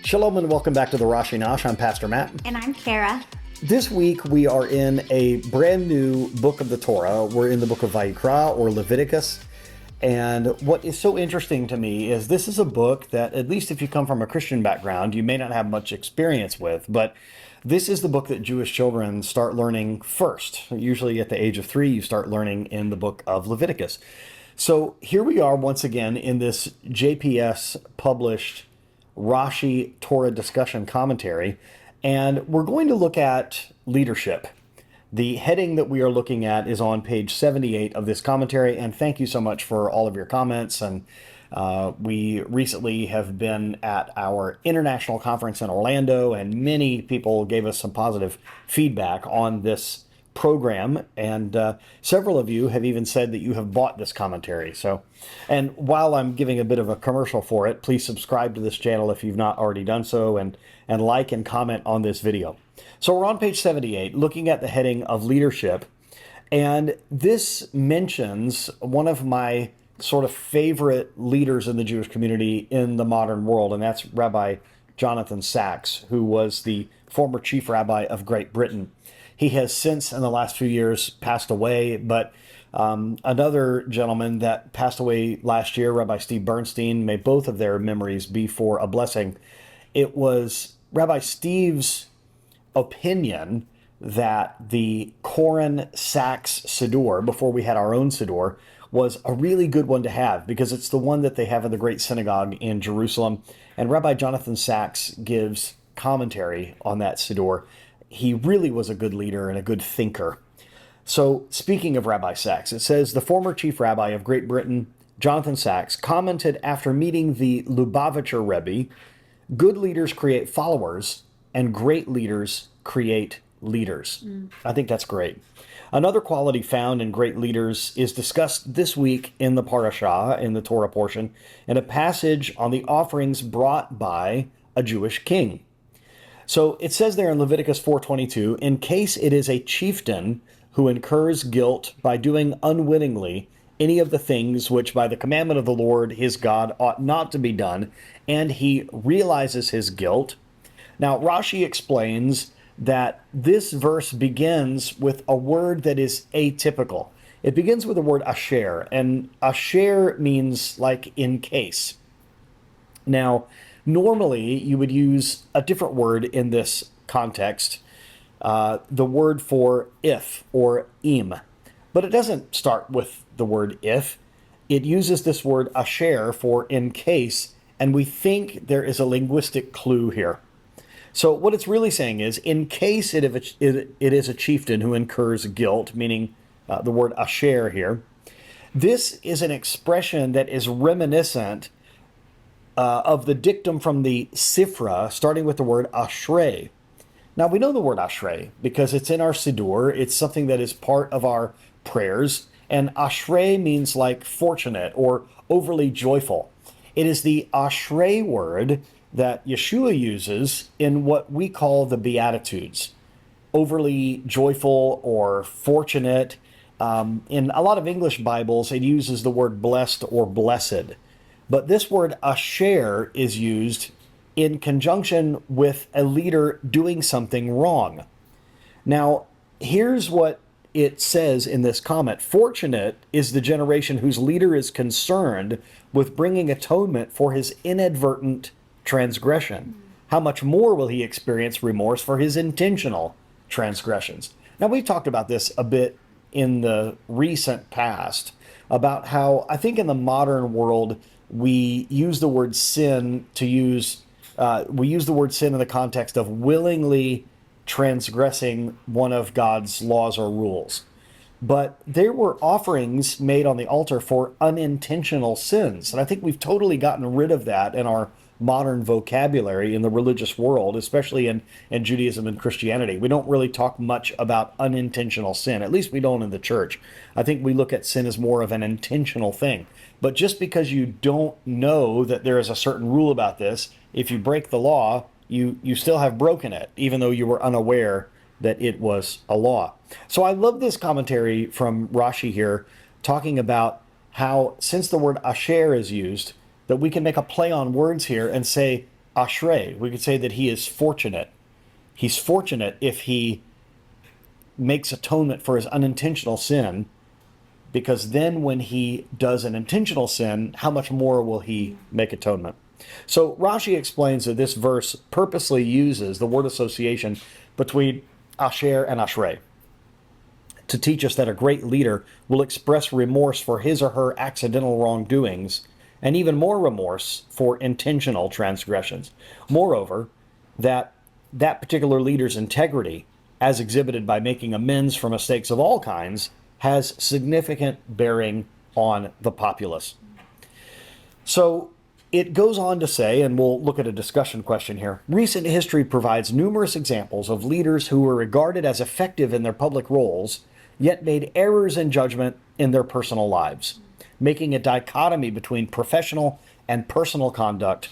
Shalom and welcome back to the Rashi Nosh. I'm Pastor Matt. And I'm Kara. This week we are in a brand new book of the Torah. We're in the book of Vayikra or Leviticus. And what is so interesting to me is this is a book that, at least if you come from a Christian background, you may not have much experience with, but this is the book that Jewish children start learning first. Usually at the age of 3, you start learning in the book of Leviticus. So here we are once again in this JPS published Rashi Torah discussion commentary, and we're going to look at leadership. The heading that we are looking at is on page 78 of this commentary, and thank you so much for all of your comments. And we recently have been at our international conference in Orlando, and many people gave us some positive feedback on this program, and several of you have even said that you have bought this commentary. So, and while I'm giving a bit of a commercial for it, please subscribe to this channel if you've not already done so, and like and comment on this video. So we're on page 78, looking at the heading of leadership, and this mentions one of my sort of favorite leaders in the Jewish community in the modern world, and that's Rabbi Jonathan Sacks, who was the former chief rabbi of Great Britain. He has since, in the last few years, passed away, but another gentleman that passed away last year, Rabbi Steve Bernstein, may both of their memories be for a blessing. It was Rabbi Steve's opinion that the Koren Sacks Siddur, before we had our own Siddur, was a really good one to have because it's the one that they have in the Great Synagogue in Jerusalem. And Rabbi Jonathan Sacks gives commentary on that Siddur. He really was a good leader and a good thinker. So speaking of Rabbi Sacks, it says, the former chief rabbi of Great Britain, Jonathan Sacks, commented after meeting the Lubavitcher Rebbe, good leaders create followers and great leaders create leaders. I think that's great. Another quality found in great leaders is discussed this week in the Parasha, in the Torah portion, in a passage on the offerings brought by a Jewish king. So it says there in Leviticus 4:22, in case it is a chieftain who incurs guilt by doing unwittingly any of the things which by the commandment of the Lord his God ought not to be done, and he realizes his guilt. Now Rashi explains that this verse begins with a word that is atypical. It begins with the word asher, and asher means like in case. Now, normally, you would use a different word in this context, the word for if or im. But it doesn't start with the word if. It uses this word asher for in case, and we think there is a linguistic clue here. So what it's really saying is, in case it is a chieftain who incurs guilt, meaning the word asher here, this is an expression that is reminiscent of the dictum from the Sifra, starting with the word ashrei. Now, we know the word ashrei because it's in our Siddur. It's something that is part of our prayers. And ashrei means like fortunate or overly joyful. It is the ashrei word that Yeshua uses in what we call the Beatitudes. Overly joyful or fortunate. In a lot of English Bibles, it uses the word blessed or blessed. But this word asher is used in conjunction with a leader doing something wrong. Now, here's what it says in this comment. Fortunate is the generation whose leader is concerned with bringing atonement for his inadvertent transgression. How much more will he experience remorse for his intentional transgressions? Now, we've talked about this a bit in the recent past about how I think in the modern world, we use the word sin we use the word sin in the context of willingly transgressing one of God's laws or rules. But there were offerings made on the altar for unintentional sins. And I think we've totally gotten rid of that in our modern vocabulary in the religious world, especially in Judaism and Christianity. We don't really talk much about unintentional sin. At least we don't in the church. I think we look at sin as more of an intentional thing. But just because you don't know that there is a certain rule about this, if you break the law, you still have broken it, even though you were unaware that it was a law. So I love this commentary from Rashi here, talking about how, since the word asher is used, that we can make a play on words here and say Ashrei. We could say that he is fortunate. He's fortunate if he makes atonement for his unintentional sin, because then when he does an intentional sin, how much more will he make atonement? So Rashi explains that this verse purposely uses the word association between Asher and Ashrei to teach us that a great leader will express remorse for his or her accidental wrongdoings, and even more remorse for intentional transgressions. Moreover, that particular leader's integrity, as exhibited by making amends for mistakes of all kinds, has significant bearing on the populace. So it goes on to say, and we'll look at a discussion question here, recent history provides numerous examples of leaders who were regarded as effective in their public roles, yet made errors in judgment in their personal lives, making a dichotomy between professional and personal conduct.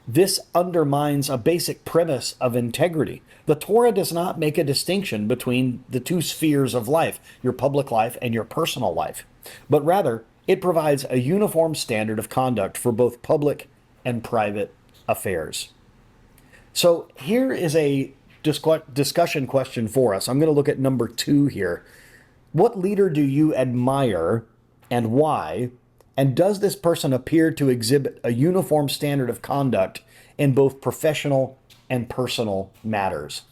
This undermines a basic premise of integrity. The Torah does not make a distinction between the two spheres of life, your public life and your personal life, but rather it provides a uniform standard of conduct for both public and private affairs. So here is a discussion question for us. I'm going to look at number 2 here. What leader do you admire and why? And does this person appear to exhibit a uniform standard of conduct in both professional and personal matters?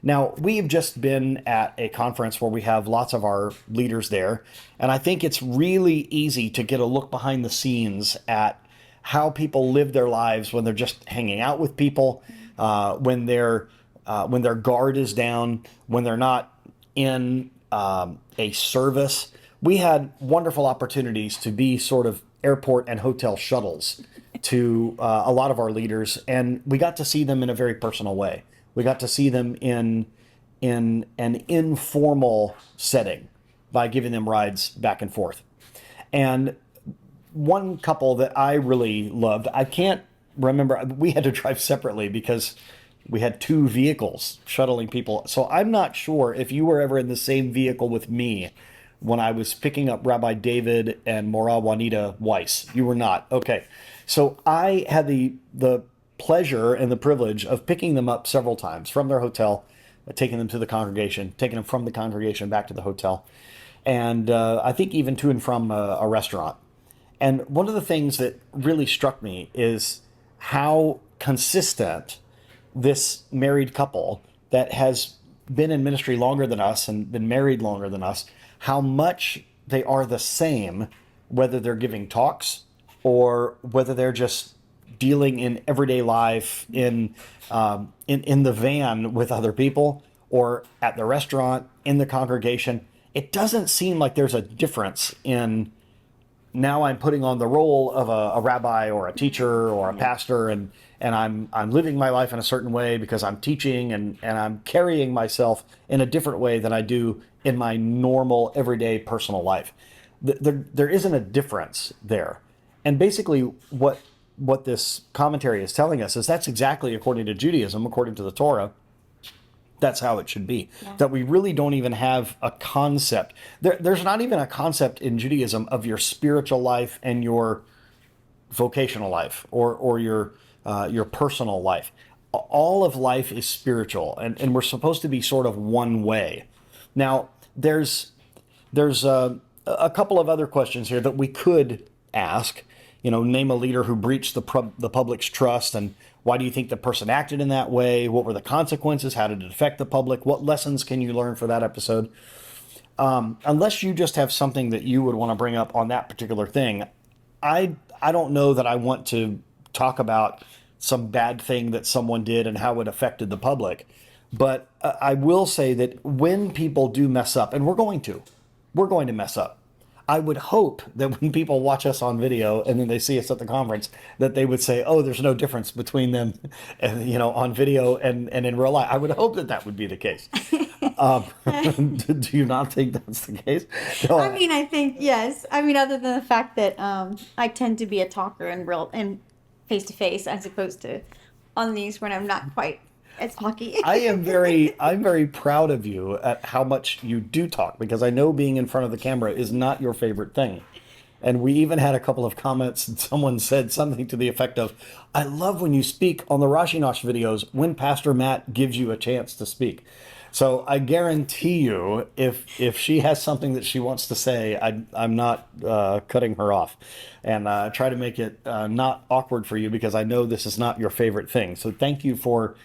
Now, we've just been at a conference where we have lots of our leaders there, and I think it's really easy to get a look behind the scenes at how people live their lives when they're just hanging out with people, when their guard is down, when they're not in a service. We had wonderful opportunities to be sort of airport and hotel shuttles to a lot of our leaders, and we got to see them in a very personal way. We got to see them in an informal setting by giving them rides back and forth. And one couple that I really loved, I can't remember, we had to drive separately because we had 2 vehicles shuttling people. So I'm not sure if you were ever in the same vehicle with me when I was picking up Rabbi David and Mora Juanita Weiss. You were not. Okay. So I had the pleasure and the privilege of picking them up several times from their hotel, taking them to the congregation, taking them from the congregation back to the hotel, and I think even to and from a restaurant. And one of the things that really struck me is how consistent this married couple that has been in ministry longer than us and been married longer than us, how much they are the same, whether they're giving talks or whether they're just dealing in everyday life in the van with other people or at the restaurant, in the congregation. It doesn't seem like there's a difference in, now I'm putting on the role of a rabbi or a teacher or a pastor, and I'm living my life in a certain way because I'm teaching, and I'm carrying myself in a different way than I do in my normal everyday personal life. There isn't a difference there. And basically what this commentary is telling us is that's exactly according to Judaism, according to the Torah. That's how it should be. Yeah. That we really don't even have a concept. There's not even a concept in Judaism of your spiritual life and your vocational life or your personal life. All of life is spiritual, and we're supposed to be sort of one way. Now, there's a couple of other questions here that we could ask. Name a leader who breached the public's trust, and why do you think the person acted in that way? What were the consequences? How did it affect the public? What lessons can you learn for that episode? Unless you just have something that you would want to bring up on that particular thing, I don't know that I want to talk about some bad thing that someone did and how it affected the public. But I will say that when people do mess up, and we're going to mess up, I would hope that when people watch us on video and then they see us at the conference, that they would say, oh, there's no difference between them, on video and in real life. I would hope that would be the case. Do you not think that's the case? No, I think, yes. Other than the fact that I tend to be a talker in face to face as opposed to on these when I'm not quite as talky. I'm very proud of you at how much you do talk, because I know being in front of the camera is not your favorite thing. And we even had a couple of comments, and someone said something to the effect of, I love when you speak on the Rashi Nosh videos when Pastor Matt gives you a chance to speak. So I guarantee you, if she has something that she wants to say, I'm not cutting her off. And try to make it not awkward for you, because I know this is not your favorite thing. So thank you for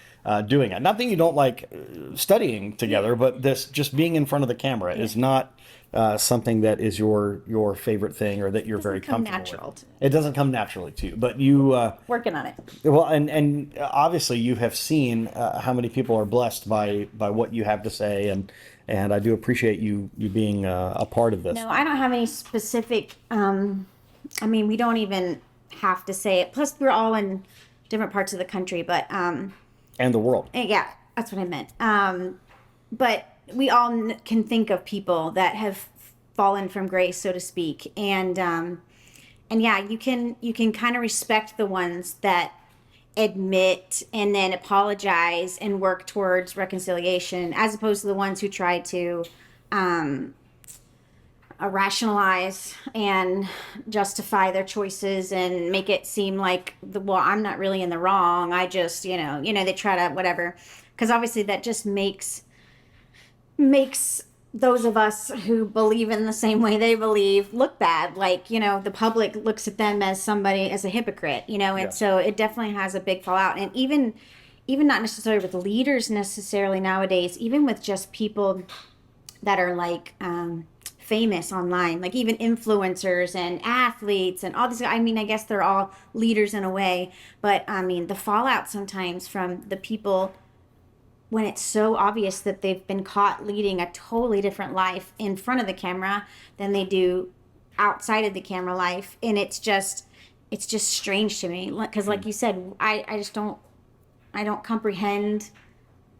doing it. Not that you don't like studying together, but this just being in front of the camera is not something that is your favorite thing, or that you're very comfortable natural with. It doesn't come naturally to you, but you Working on it. well, and obviously you have seen how many people are blessed by what you have to say, and I do appreciate you being a part of this. No, I don't have any specific. I mean, we don't even have to say it. Plus, we're all in different parts of the country, but And the world. yeah, that's what I meant. But we all can think of people that have fallen from grace, so to speak, and yeah, you can kind of respect the ones that admit and then apologize and work towards reconciliation, as opposed to the ones who try to rationalize and justify their choices and make it seem like, well, I'm not really in the wrong. I just, they try to whatever, because obviously that just makes those of us who believe in the same way they believe look bad. Like, the public looks at them as a hypocrite, and Yeah. so it definitely has a big fallout. And even not necessarily with leaders necessarily nowadays, even with just people that are like famous online, like even influencers and athletes and all this. I mean, I guess they're all leaders in a way, but I mean, the fallout sometimes from the people, when it's so obvious that they've been caught leading a totally different life in front of the camera than they do outside of the camera life. And it's just strange to me, because like you said, I don't comprehend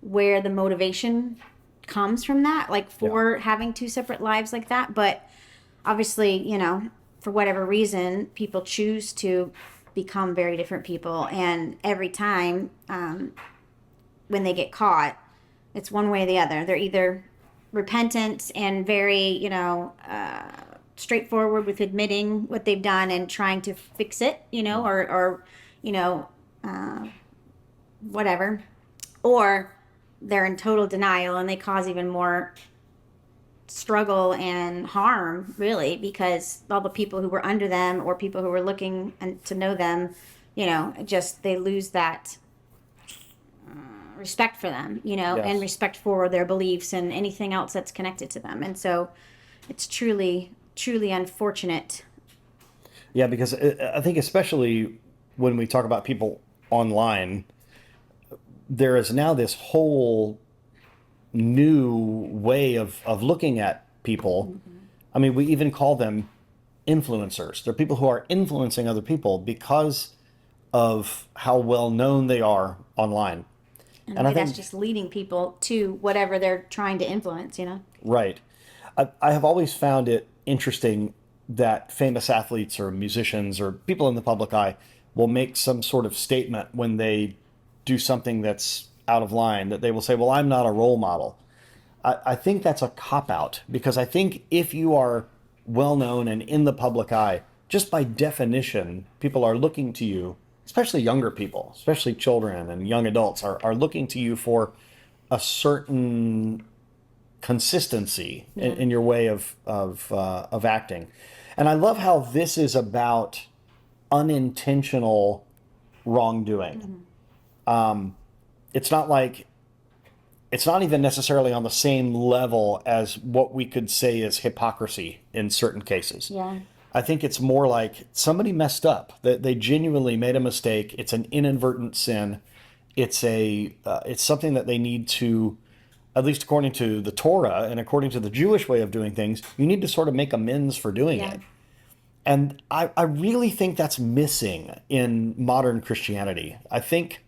where the motivation comes from that, like for having two separate lives like that. But obviously, for whatever reason, people choose to become very different people. And every time, when they get caught, it's one way or the other. They're either repentant and very, straightforward with admitting what they've done and trying to fix it, or whatever, or they're in total denial and they cause even more struggle and harm, really, because all the people who were under them or people who were looking to know them, just they lose that respect for them, Yes. and respect for their beliefs and anything else that's connected to them. And so it's truly, truly unfortunate. Yeah, because I think especially when we talk about people online, there is now this whole new way of looking at people. Mm-hmm. I mean, we even call them influencers. They're people who are influencing other people because of how well known they are online. And I think that's just leading people to whatever they're trying to influence, Right. I have always found it interesting that famous athletes or musicians or people in the public eye will make some sort of statement when they do something that's out of line, that they will say, well, I'm not a role model. I think that's a cop-out, because I think if you are well-known and in the public eye, just by definition, people are looking to you, especially younger people, especially children and young adults, are looking to you for a certain consistency in your way of acting. And I love how this is about unintentional wrongdoing. Mm-hmm. It's not even necessarily on the same level as what we could say is hypocrisy in certain cases. Yeah. I think it's more like somebody messed up. That they genuinely made a mistake. It's an inadvertent sin. It's something that they need to, at least according to the Torah and according to the Jewish way of doing things, you need to sort of make amends for doing it. And I really think that's missing in modern Christianity. I think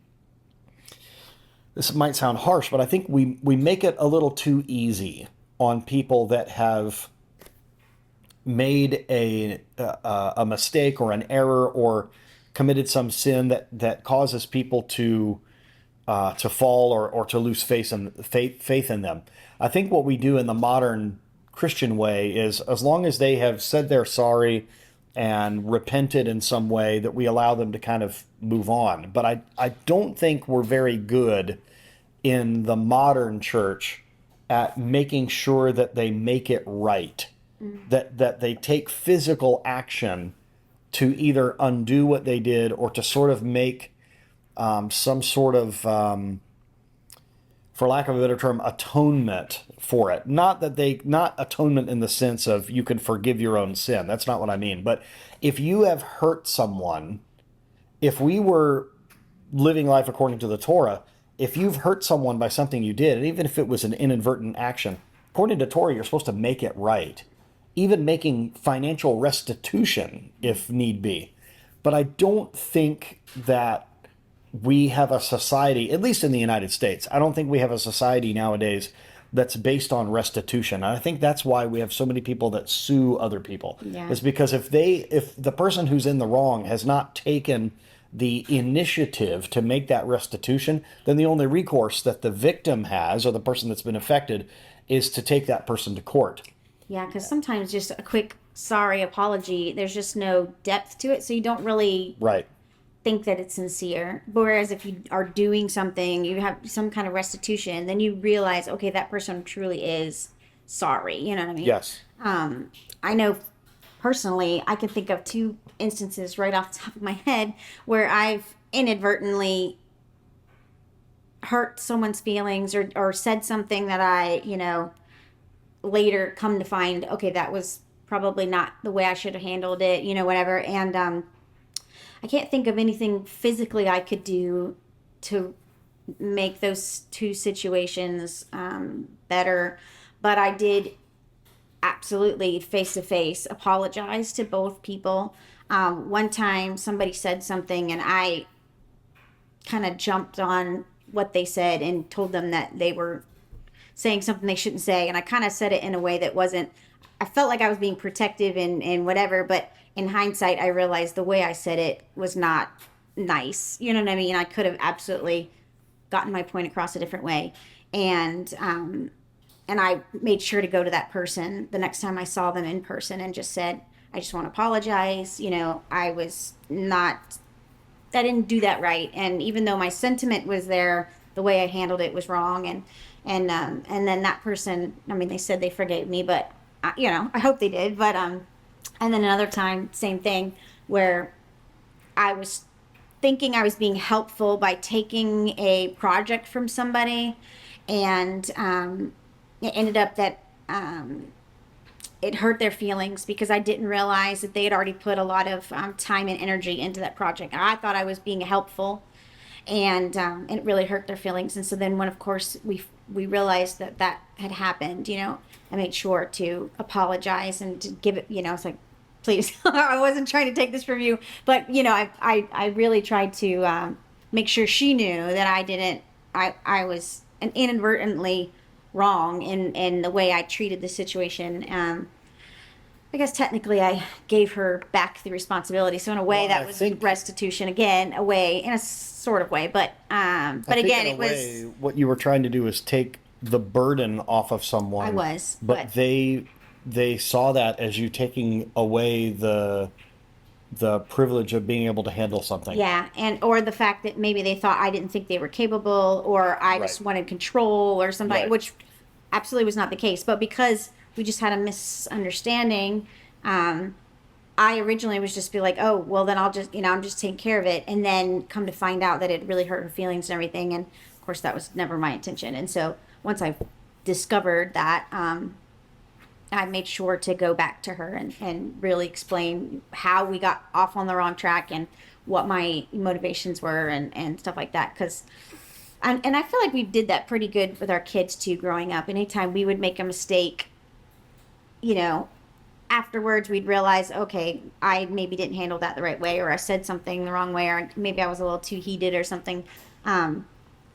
this might sound harsh, but I think we make it a little too easy on people that have made a mistake or an error or committed some sin that causes people to fall or to lose faith in them. I think what we do in the modern Christian way is, as long as they have said they're sorry, and repented in some way, that we allow them to kind of move on. But I don't think we're very good in the modern church at making sure that they make it right, that they take physical action to either undo what they did or to sort of make some sort of, for lack of a better term, atonement for it. Not atonement in the sense of you can forgive your own sin. That's not what I mean. But if you have hurt someone, if we were living life according to the Torah, if you've hurt someone by something you did, and even if it was an inadvertent action, according to Torah, you're supposed to make it right. Even making financial restitution if need be. But I don't think that we have a society, at least in the United States, I don't think we have a society nowadays that's based on restitution. And I think that's why we have so many people that sue other people. Yeah. It's because if the person who's in the wrong has not taken the initiative to make that restitution, then the only recourse that the victim has, or the person that's been affected, is to take that person to court. Yeah, because sometimes just a quick sorry apology, there's just no depth to it, so you don't really think that it's sincere. Whereas if you are doing something, you have some kind of restitution, then you realize, okay, that person truly is sorry. You know what I mean? Yes. I know personally, I can think of 2 instances right off the top of my head where I've inadvertently hurt someone's feelings or said something that I, later come to find, okay, that was probably not the way I should have handled it, whatever. And I can't think of anything physically I could do to make those 2 situations better. But I did absolutely face-to-face apologize to both people. One time somebody said something and I kind of jumped on what they said and told them that they were saying something they shouldn't say, and I kind of said it in a way that wasn't, I felt like I was being protective and whatever, but in hindsight I realized the way I said it was not nice. You know what I mean? I could have absolutely gotten my point across a different way. And I made sure to go to that person the next time I saw them in person and just said, I just want to apologize. I didn't do that right. And even though my sentiment was there, the way I handled it was wrong. And then that person, they said they forgave me, but I hope they did. But and then another time, same thing, where I was thinking I was being helpful by taking a project from somebody, and it ended up that it hurt their feelings because I didn't realize that they had already put a lot of time and energy into that project. I thought I was being helpful, and it really hurt their feelings. And so then when, of course, we realized that had happened, I made sure to apologize and to give it, it's like, please, I wasn't trying to take this from you. But, I really tried to make sure she knew that I was inadvertently wrong in the way I treated the situation. I guess technically I gave her back the responsibility. So in a way that was restitution again, in a sort of way. But again, it was, what you were trying to do is take the burden off of someone. I was. But they saw that as you taking away the privilege of being able to handle something. Yeah, or the fact that maybe they thought I didn't think they were capable, or I just wanted control or something, which absolutely was not the case. But because we just had a misunderstanding, I originally was just be like, oh, well, then I'll just, I'm just taking care of it. And then come to find out that it really hurt her feelings and everything. And of course, that was never my intention. And so once I discovered that, I made sure to go back to her and really explain how we got off on the wrong track and what my motivations were and stuff like that. And I feel like we did that pretty good with our kids too growing up. Anytime we would make a mistake, afterwards we'd realize, okay, I maybe didn't handle that the right way, or I said something the wrong way, or maybe I was a little too heated or something.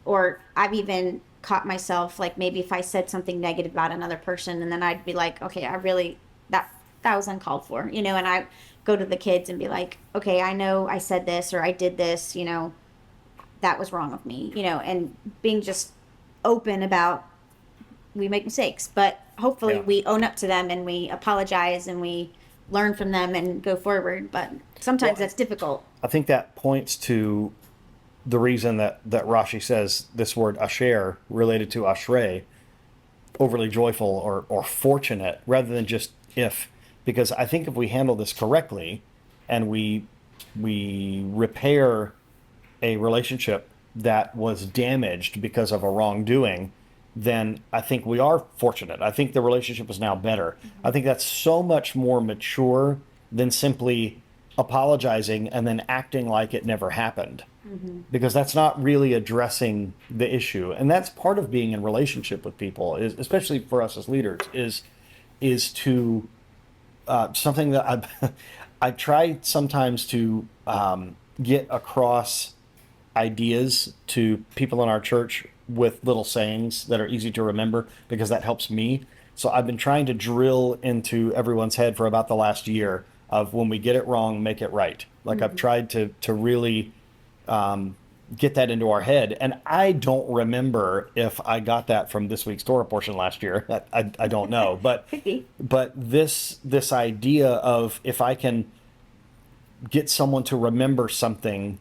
Or I've even caught myself, like maybe if I said something negative about another person, and then I'd be like, okay, I really, that was uncalled for, and I go to the kids and be like, okay, I know I said this or I did this, that was wrong of me, and being just open about, we make mistakes, but hopefully we own up to them and we apologize and we learn from them and go forward. But sometimes that's difficult. I think that points to the reason that Rashi says this word asher related to ashrei, overly joyful or fortunate, rather than just if. Because I think if we handle this correctly and we repair a relationship that was damaged because of a wrongdoing, then I think we are fortunate. I think the relationship is now better. I think that's so much more mature than simply apologizing and then acting like it never happened. Because that's not really addressing the issue. And that's part of being in relationship with people, is especially for us as leaders, is to something that I try sometimes to get across ideas to people in our church with little sayings that are easy to remember, because that helps me. So I've been trying to drill into everyone's head for about the last year of, when we get it wrong, make it right. Like I've tried to really get that into our head. And I don't remember if I got that from this week's Torah portion last year. I don't know. But this idea of, if I can get someone to remember something,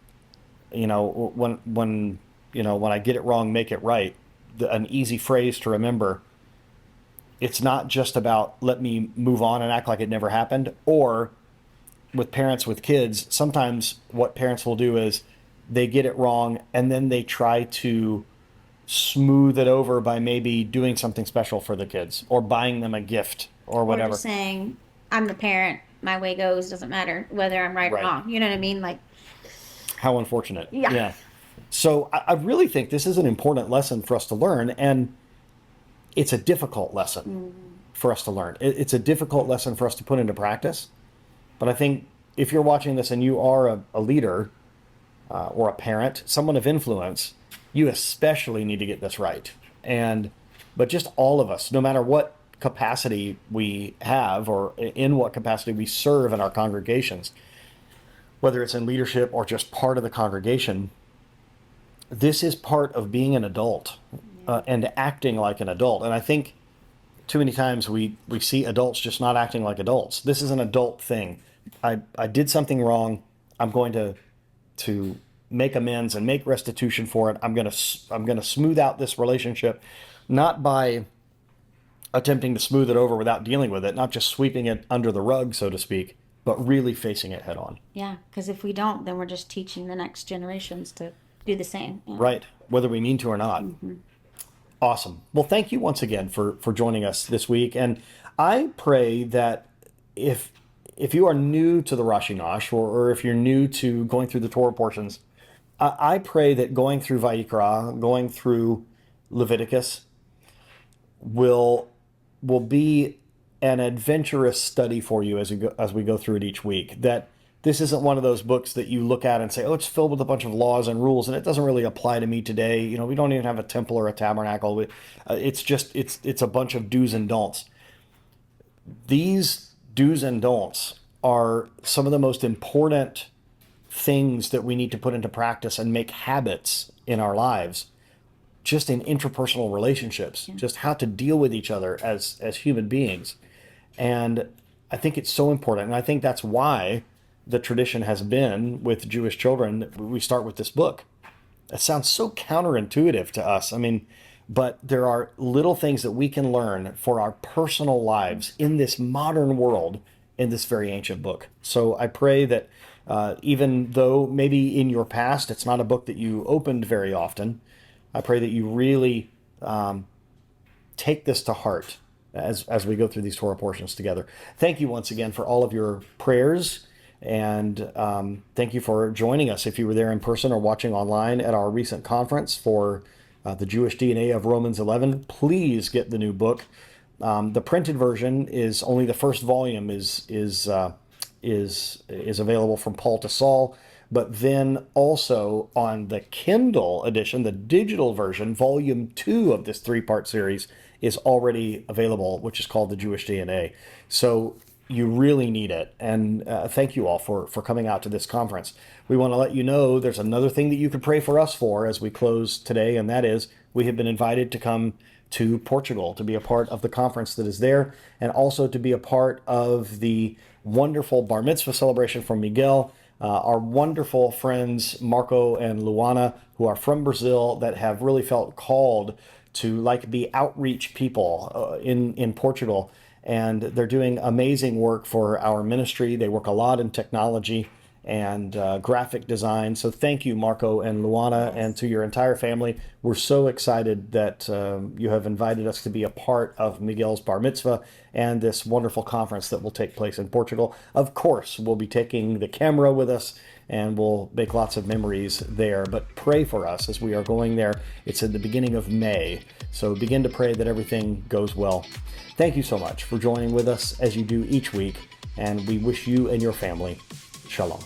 when I get it wrong, make it right, an easy phrase to remember. It's not just about, let me move on and act like it never happened. Or with parents with kids, sometimes what parents will do is they get it wrong and then they try to smooth it over by maybe doing something special for the kids or buying them a gift or Or whatever. just saying, I'm the parent, my way goes, doesn't matter whether I'm right or Right. wrong. You know what I mean? Like, How unfortunate. Yeah. So I really think this is an important lesson for us to learn, and it's a difficult lesson for us to learn. It's a difficult lesson for us to put into practice. But I think if you're watching this and you are a leader or a parent, someone of influence, you especially need to get this right. But just all of us, no matter what capacity we have or in what capacity we serve in our congregations, whether it's in leadership or just part of the congregation, this is part of being an adult and acting like an adult. And I think too many times we see adults just not acting like adults. This is an adult thing. I did something wrong. I'm going to make amends and make restitution for it. I'm going to smooth out this relationship, not by attempting to smooth it over without dealing with it, not just sweeping it under the rug, so to speak, but really facing it head on. yeah, because if we don't, then we're just teaching the next generations to do the same. Yeah. Right, whether we mean to or not. Awesome. Well, thank you once again for joining us this week. And I pray that if you are new to the Rashi Nosh, or if you're new to going through the Torah portions, I pray that going through Vayikra, going through Leviticus, will be an adventurous study for you as we go through it each week. That this isn't one of those books that you look at and say, oh, it's filled with a bunch of laws and rules, and it doesn't really apply to me today. We don't even have a temple or a tabernacle. It's a bunch of do's and don'ts. These do's and don'ts are some of the most important things that we need to put into practice and make habits in our lives, just in interpersonal relationships, just how to deal with each other as human beings. And I think it's so important. And I think that's why the tradition has been with Jewish children, we start with this book. It sounds so counterintuitive to us. I mean, but there are little things that we can learn for our personal lives in this modern world in this very ancient book. So I pray that even though maybe in your past it's not a book that you opened very often, I pray that you really take this to heart as we go through these Torah portions together. Thank you once again for all of your prayers, and thank you for joining us if you were there in person or watching online at our recent conference for the Jewish DNA of Romans 11. Please get the new book. The printed version is only the first volume is available from Paul to Saul. But then also on the Kindle edition, the digital version, volume 2 of this 3-part series is already available, which is called the Jewish DNA. So you really need it. And thank you all for coming out to this conference. We want to let you know there's another thing that you could pray for us for as we close today, and that is we have been invited to come to Portugal to be a part of the conference that is there, and also to be a part of the wonderful bar mitzvah celebration from Miguel. Our wonderful friends Marco and Luana, who are from Brazil, that have really felt called to like be outreach people in Portugal, and they're doing amazing work for our ministry. They work a lot in technology and graphic design. So thank you, Marco and Luana, and to your entire family. We're so excited that you have invited us to be a part of Miguel's bar mitzvah and this wonderful conference that will take place in Portugal. Of course, we'll be taking the camera with us and we'll make lots of memories there. But pray for us as we are going there. It's in the beginning of May, so begin to pray that everything goes well. Thank you so much for joining with us as you do each week, and we wish you and your family Shalom.